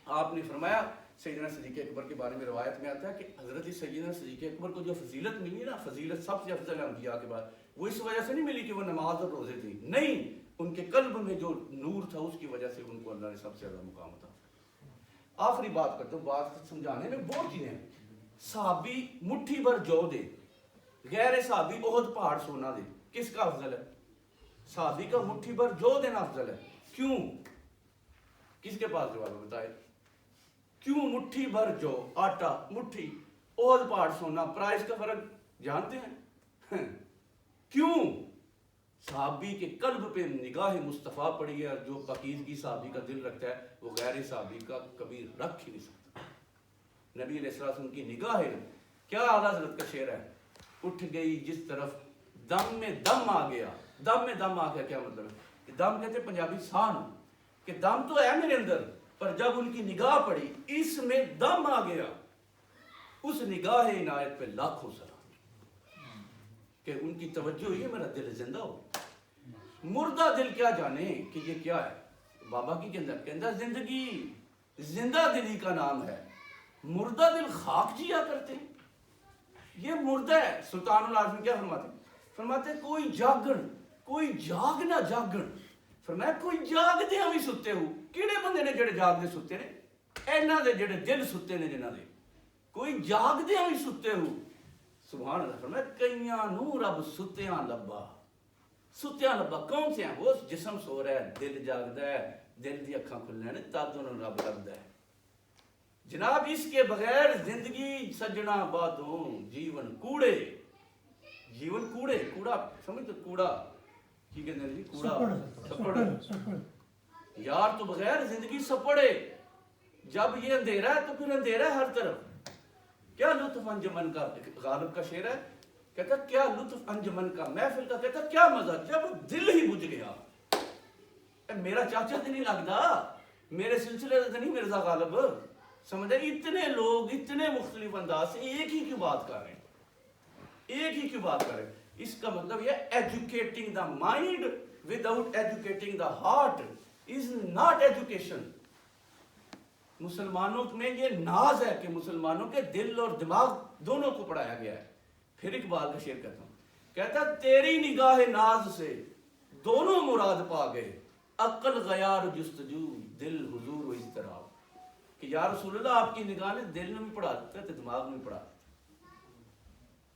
آپ نے فرمایا سیدنا صدیق اکبر کے بارے میں روایت میں آتا ہے کہ حضرت سیدنا صدیق اکبر کو جو فضیلت ملی نا، فضیلت سب سے افضل انبیاء کے بعد، وہ اس وجہ سے نہیں ملی کہ وہ نماز اور روزے تھی، نہیں، ان کے قلب میں جو نور تھا اس کی وجہ سے ان کو اللہ نے سب سے زیادہ مقام تھا. آخری بات کرتا ہوں، بات سمجھانے میں بہت چیزیں ہیں. صحابی مٹھی بھر جو دے، غیر صحابی احد پہاڑ سونا دے، کس کا افضل ہے؟ صحابی کا مٹھی بھر جو دینا افضل ہے. کیوں؟ کس کے پاس جواب بتائے؟ کیوں مٹھی بھر جو آٹا مٹھی احد پہاڑ سونا، پرائز کا فرق جانتے ہیں؟ کیوں؟ صحابی کے قلب پہ نگاہ مصطفیٰ پڑی ہے اور جو پاکیزگی صحابی کا دل رکھتا ہے وہ غیر صحابی کا کبھی رکھ ہی نہیں سکتا. نبی علیہ السلام کی نگاہ ہے. کیا اعلیٰ حضرت کا شعر ہے، اٹھ گئی جس طرف دم میں دم آ گیا دم میں دم آ گیا کیا مطلب ہے؟ کہ دم کہتے پنجابی سان، کہ دم تو ہے میرے اندر، پر جب ان کی نگاہ پڑی اس میں دم آ گیا، اس نگاہ عنایت پہ لاکھوں سلام، کہ ان کی توجہ ہوئی ہے میرا دل زندہ ہو۔ مردہ دل کیا جانے کہ یہ کیا ہے؟ بابا کی کہندہ زندگی زندہ دلی کا نام ہے، مردہ دل خاک جیا کرتے ہیں، یہ مردہ ہے۔ سلطان العارفین کیا فرماتے ہیں کوئی جاگن، کوئی جاگ نہ جاگن، فرمایا کوئی جاگ دے ہمیں ستے ہو، کیڑے بندے نے جڑے جاگ دے ستے نے؟ اینا دے جڑے دل ستے نے جنہ دے، کوئی جاگ دے ہمیں ستے ہو۔ سبحان اللہ، فرمایا کئیاں نو رب ستیاں لبا، ستیاں لبا کون سے ہیں؟ وہ جسم سو رہا ہے، دل جاگدا ہے، دل دی اکھاں کھلنے نے تد انہوں رب لگدا ہے۔ جناب اس کے بغیر زندگی سجنا بادوں جیون کوڑے، جیون کوڑے، کوڑا سمجھ تو کوڑا کی کہتے ہیں جی؟ کوڑا سپڑ، یار تو بغیر زندگی سپڑے۔ جب یہ اندھیرا ہے تو پھر اندھیرا ہے ہر طرف۔ کیا لطف انجمن کا، غالب کا شعر ہے، کہتا کیا لطف انجمن کا، محفل کا، کہتا کیا مزہ جب دل ہی بجھ گیا۔ میرا چاچا تو نہیں لگتا، میرے سلسلے سے نہیں مرزا غالب، سمجھے؟ اتنے لوگ اتنے مختلف انداز سے ایک ہی کیوں بات کر رہے ہیں، ایک ہی کیوں بات کر رہے ہیں؟ اس کا مطلب یہ educating the mind without educating the heart is not education. مسلمانوں میں یہ ناز ہے کہ مسلمانوں کے دل اور دماغ دونوں کو پڑھایا گیا ہے۔ پھر اقبال کا شعر کہتا ہوں، کہتا تیری نگاہ ناز سے دونوں مراد پا گئے، عقل غیار جستجو دل حضور و اضطراب، کہ یا رسول اللہ آپ کی نگاہ نے دل میں بھی پڑھا دیتا ہے دماغ میں بھی پڑھا دیتا۔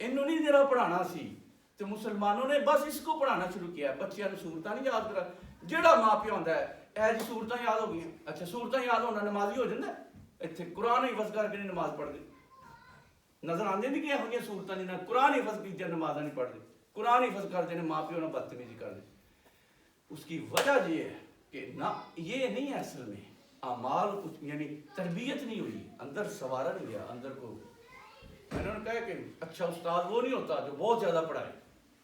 انہوں نہیں دیرا پڑھانا سی تو مسلمانوں نے بس اس کو پڑھانا شروع کیا ہے۔ بچیاں نے صورتاں نہیں یاد کرا، جڑا ماں پیو ہوندا ہے اے جی صورتاں یاد ہو گئی، اچھا صورتاں یاد ہونا نمازی ہو جاندا ہے؟ ایتھے قرآن حفظ کر کے نہیں نماز پڑھ دی، نظر آندے نہیں کہ یہ ہوئی صورتاں نہیں، قرآن حفظ کی جن نمازاں نہیں پڑھ دی، قرآن حفظ کر دینے ماں پیو نے بدتمیزی کر دی۔ اس کی وجہ یہ ہے کہ نہ یہ نہیں ہے اصل میں اعمال کچھ، یعنی تربیت نہیں ہوئی، اندر سوارا نہیں گیا اندر کو۔ میں نے کہا کہ اچھا استاد وہ نہیں ہوتا جو بہت زیادہ پڑھائے،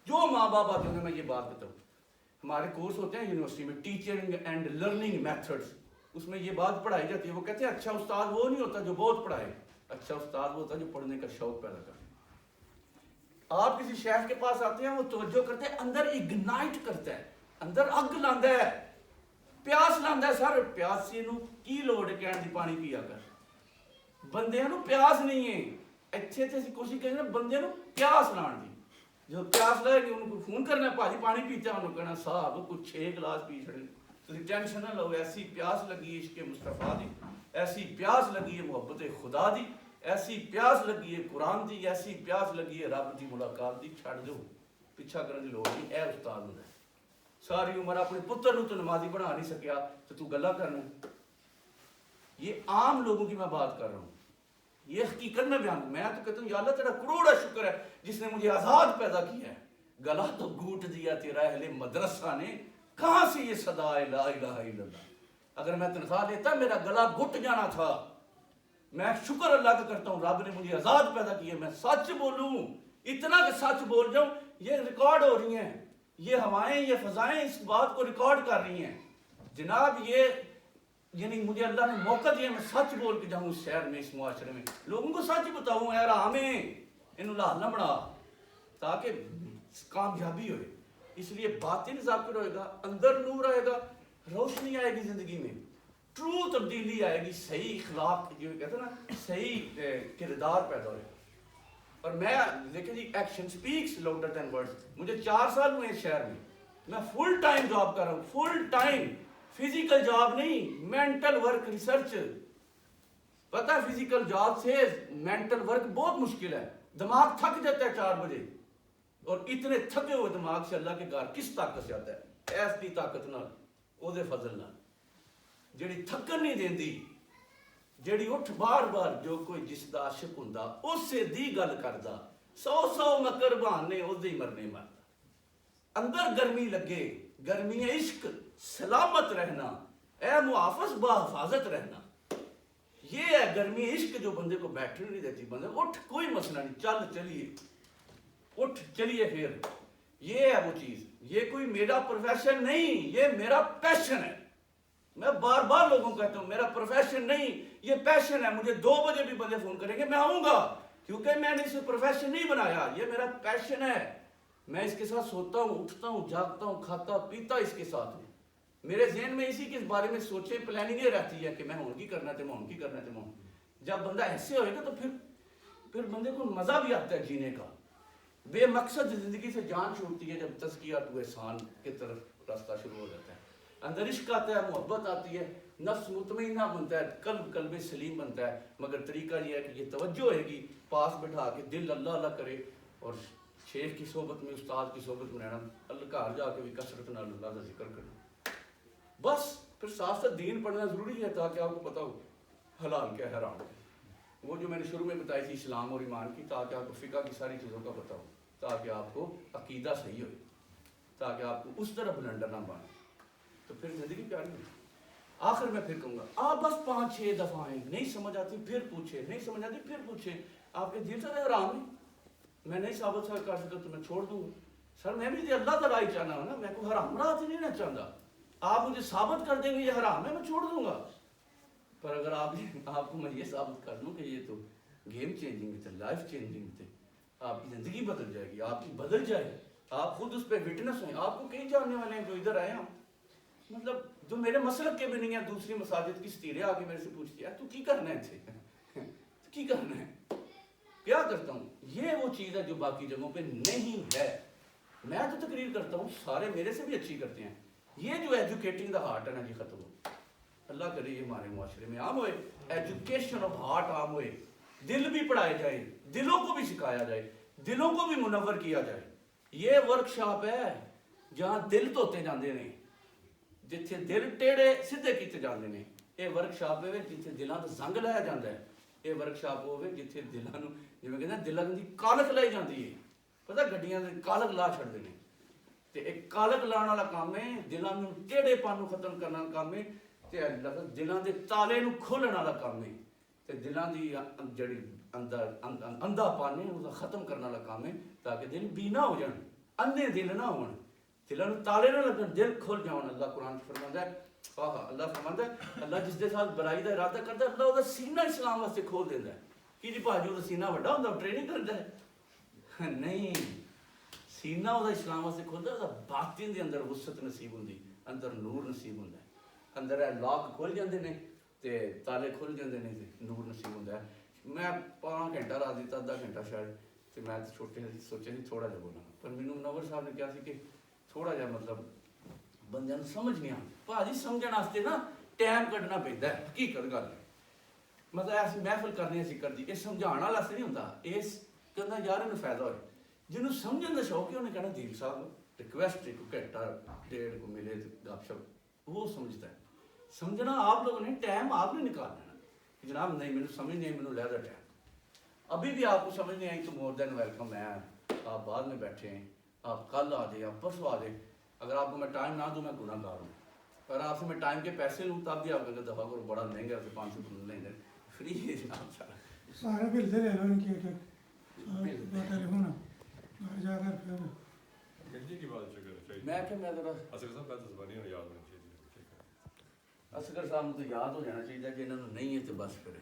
جو ماں باپ آتے ہیں، میں یہ بات کہتا ہوں، ہمارے کورس ہوتے ہیں یونیورسٹی میں ٹیچنگ اینڈ لرننگ میتھڈس، اس میں یہ بات پڑھائی جاتی ہے، وہ کہتے ہیں اچھا استاد وہ نہیں ہوتا جو بہت پڑھائے، اچھا استاد وہ ہوتا ہے جو پڑھنے کا شوق پیدا کرے۔ آپ کسی شیخ کے پاس آتے ہیں، وہ توجہ کرتے ہیں، اندر اگنائٹ کرتا ہے، اندر اگ لاندا ہے، پیاس لاندا ہے۔ سر پیاسی نو کی لوڑ ہے کہن دی پانی پیا کر؟ بندے نو پیاس نہیں ہے، اتھے تے اسی کوشش کریں بندے نو پیاس لان دی۔ جو پیاس لائے گی ان کو فون کرنا ہے پاجی پانی پیتا ہے، انہوں کہنا صاحب کچھ 6 گلاس پی چھڑے، تو ٹینشن نہ لو، ایسی پیاس لگی عشق مصطفیٰ دی، ایسی پیاس لگی ہے محبت خدا دی، ایسی پیاس لگی ہے قرآن دی، ایسی پیاس لگی ہے رب دی ملاقات دی، چھڑ دو پیچھا کرنے دی لوڑ نہیں۔ اے استاد ہوں ساری عمر اپنے پتر نو تو نمازی بنا نہیں سکیا تو تو گلا کرنا۔ یہ عام لوگوں کی میں بات کر رہا ہوں، یہ حقیقت میں بیان، میں تو کہتا ہوں یا اللہ تیرا کروڑا شکر ہے جس نے مجھے آزاد پیدا کیا ہے۔ گلا تو گھوٹ دیا تیرا اہل مدرسہ نے، کہاں سے یہ صدا ہے لا الہ الا اللہ؟ اگر میں تنخواہ لیتا میرا گلا گھٹ جانا تھا۔ میں شکر اللہ کا کرتا ہوں رب نے مجھے آزاد پیدا کیا، میں سچ بولوں، اتنا کہ سچ بول جاؤں۔ یہ ریکارڈ ہو رہی ہیں، یہ ہوائیں یہ فضائیں اس بات کو ریکارڈ کر رہی ہیں جناب۔ یہ یعنی مجھے اللہ نے موقع دیا میں سچ بول کے جاؤں اس شہر میں، اس معاشرے میں، لوگوں کو سچ بتاؤں، اے راہ میں انہوں لاہ نہ بڑھا، تاکہ کامیابی ہوئے۔ اس لیے باطن ذاکر ہوئے گا، اندر نور آئے گا، روشنی آئے گی زندگی میں، ٹرو تبدیلی آئے گی، صحیح اخلاق جو کہتے ہیں نا، صحیح کردار پیدا ہوئے گا۔ اور میں دیکھیں جی action specs louder than words. مجھے 4 سال ہوئے اس شہر میں فل ٹائم جاب کر رہا ہوں، فل ٹائم، فزیکل جاب نہیں، مینٹل ورک ریسرچ۔ پتہ ہے فزیکل جاب سے مینٹل ورک بہت مشکل ہے، دماغ تھک جاتا ہے 4 بجے، اور اتنے تھکے ہوئے دماغ سے اللہ کے گھر کس طاقت سے آتا ہے؟ ایسی طاقت نہ او دے فضل نہ، جیڑی تھکن نہیں دیندی، جیڑی اٹھ بار بار جو کوئی جس دا عاشق ہوندا اس سے دی گل کردا، 100 مکر بہانے او دے مرنے مردا۔ اندر گرمی لگے، گرمی عشق، سلامت رہنا، اے محافظ با حفاظت رہنا، یہ ہے گرمی عشق جو بندے کو بیٹھنے نہیں دیتی۔ بندے اٹھ کوئی مسئلہ نہیں، چل چلیے، اٹھ چلیے، پھر یہ ہے وہ چیز. یہ کوئی میرا پروفیشن نہیں, یہ میرا پیشن ہے. میں بار بار لوگوں کو کہتا ہوں میرا پروفیشن نہیں, یہ پیشن ہے. مجھے 2 بجے بھی بندے فون کریں گے, میں آؤں گا, کیونکہ میں نے اسے پروفیشن نہیں بنایا, یہ میرا پیشن ہے. میں اس کے ساتھ سوتا ہوں, اٹھتا ہوں, جاگتا ہوں, کھاتا پیتا اس کے ساتھ ہوں. میرے ذہن میں اسی کے بارے میں سوچیں پلاننگیں رہتی ہے کہ میں ہون کی کرنا تھے, مون کی کرنا تھے, مون. جب بندہ ایسے ہوئے گا تو پھر بندے کو مزہ بھی آتا ہے جینے کا. بے مقصد زندگی سے جان چھوڑتی ہے جب تزکیہ تو احسان کی طرف راستہ شروع ہو جاتا ہے. اندر عشق آتا ہے, محبت آتی ہے, نفس مطمئنہ بنتا ہے, قلب سلیم بنتا ہے. مگر طریقہ یہ ہے کہ یہ توجہ ہوئے گی, پاس بٹھا کے دل اللہ اللہ کرے, اور شیخ کی صحبت میں, استاد کی صحبت میں رہنا, اللہ گھر جا کے بھی کثرت نال اللہ کا ذکر کرنا. بس پھر ساتھ ساتھ دین پڑھنا ضروری ہے تاکہ آپ کو پتہ ہو حلال کیا ہے, حرام کیا ہے. وہ جو میں نے شروع میں بتائی تھی اسلام اور ایمان کی, تاکہ آپ کو فقہ کی ساری چیزوں کا پتہ ہو, تاکہ آپ کو عقیدہ صحیح ہو, تاکہ آپ کو اس طرح بلنڈر نہ بنے, تو پھر زندگی پیاری ہے. آخر میں پھر کہوں گا, آپ بس 5-6 دفعہ آئیں, نہیں سمجھ آتی پھر پوچھیں, نہیں سمجھ آتی پھر پوچھیں. آپ کے دل سے حرام ہے, میں نہیں ثابت کر سکتا تو میں چھوڑ دوں گا. سر میں بھی اللہ کا راہ چاہنا ہوں نا, میں کو حرام راہ سے نہیں نہ چاہتا. آپ مجھے ثابت کر دیں گے یہ حرام ہے, میں چھوڑ دوں گا. پر اگر آپ کو میں یہ ثابت کر دوں کہ یہ تو گیم چینجنگ تھے, لائف چینجنگ تھے, آپ کی زندگی بدل جائے گی, آپ کی بدل جائے, آپ خود اس پہ وٹنس ہیں. آپ کو کئی جاننے والے ہیں جو ادھر آئے ہیں, مطلب جو میرے مسلک کے بھی نہیں ہیں, دوسری مساجد کی ستیرے آ کے میرے سے پوچھتی ہے تو کی کرنا ہے تھے, کی کرنا ہے, کیا کرتا ہوں. یہ وہ چیز ہے جو باقی جگہوں پہ نہیں ہے. میں تو تقریر کرتا ہوں, سارے میرے سے بھی اچھی کرتے ہیں. یہ جو ایجوکیٹنگ دا ہارٹ ہے نا جی, ختم ہو. اللہ کرے یہ ہمارے معاشرے میں عام ہوئے, ایجوکیشن آف ہارٹ عام ہوئے, دل بھی پڑھائے جائیں, دلوں کو بھی سکھایا جائے, دلوں کو بھی منور کیا جائے. یہ ورکشاپ ہے جہاں دل دھوتے جاندے نے, جتھے دل ٹیڑے سیدھے کیتے جاندے نے. یہ ورکشاپ ہے جتھے دلاں دا زنگ لایا جاندا ہے. یہ ورکشاپ ہوے جتھے دلاں نوں جویں کہندے دلاں دی کالک لائی جاندی ہے. پتہ گڈیاں دے کالک لا چھڑدے نے, تے ایک کالک لانے والا کام ہے, دلاں نوں ٹیڑے پن نوں ختم کرنے والا کام ہے, تے دلاں دے تالے نوں کھولن والا کام ہے, تے دلاں دی جڑی اندر اندھا پن ہے اس ختم کرنے والا کام ہے, تاکہ دل بینا ہو جان, اندھے دل نہ ہون, دلاں نوں تالے نہ لگن, دل کھل جاون. اللہ قرآن فرماندا ہے, اللہ فرماندا ہے, اللہ جس دے ساتھ برائی دا ارادہ کردا ہے, اللہ او دا سینہ اسلام واسطے کھول دیندا ہے. کہ جی بھاجی او دا سینہ وڈا ہوندا, ٹریننگ کردا ہے, نہیں, سینہ او دا اسلام واسطے کھولدا ہے, باطن دے اندر وسعت نصیب ہوندی, اندر نور نصیب ہوندا ہے, اندر لاک کھل جاندے نے تے تالے کھل جاندے نے تے نور نصیب ہوندا ہے. میں 5 گھنٹہ راہ دیتا, آدھا گھنٹہ شاید, تے میں چھوٹے سوچے سی تھوڑا جہا بولاں, پر مینوں منور صاحب نے کہا سی کہ تھوڑا جہا مطلب بندے نوں سمجھ نہیں آتی. بھاجی سمجھن واسطے نا ٹائم کڈنا پیندا ہے, حقیقت گل ہے. مطلب ایسی محفل کرنی اسی کردی, یہ سمجھانا واسطے نہیں ہوندا, اس کہنا یار انہوں فائدہ ہوئے. جنہوں سمجھن دا شوق ہے انہیں کہنا دیل صاحب ریکویسٹ کو گھنٹہ 1.5 کو ملے گپ شپ, وہ سمجھتا ہے. سمجھنا آپ لوگوں نے ٹائم آپ نے نکالنا ہے, جناب نہیں مجھے سمجھ نہیں, مجھے لے دا ٹائم. ابھی بھی آپ کو سمجھ نہیں آئی تو مور دین ویلکم ہے, آپ بعد میں بیٹھے ہیں, آپ کل آ جائیں, آپ پرسوں آ جائیں. اگر آپ کو میں ٹائم نہ دوں میں گناہ گار ہوں. اگر آپ سے میں ٹائم کے پیسے لوں تب بھی آپ کو دفعہ کرو بڑا مہنگا ہے, 500 لیں گے, فری ہے جناب سارا. سارے بل دے لے لو ان کی ٹیلیفون گھر جا کر پھر میں کہ میں ذرا اصغر صاحب تو یاد ہو جانا چاہیے کہ انہوں نے نہیں ہے تو بس کرے.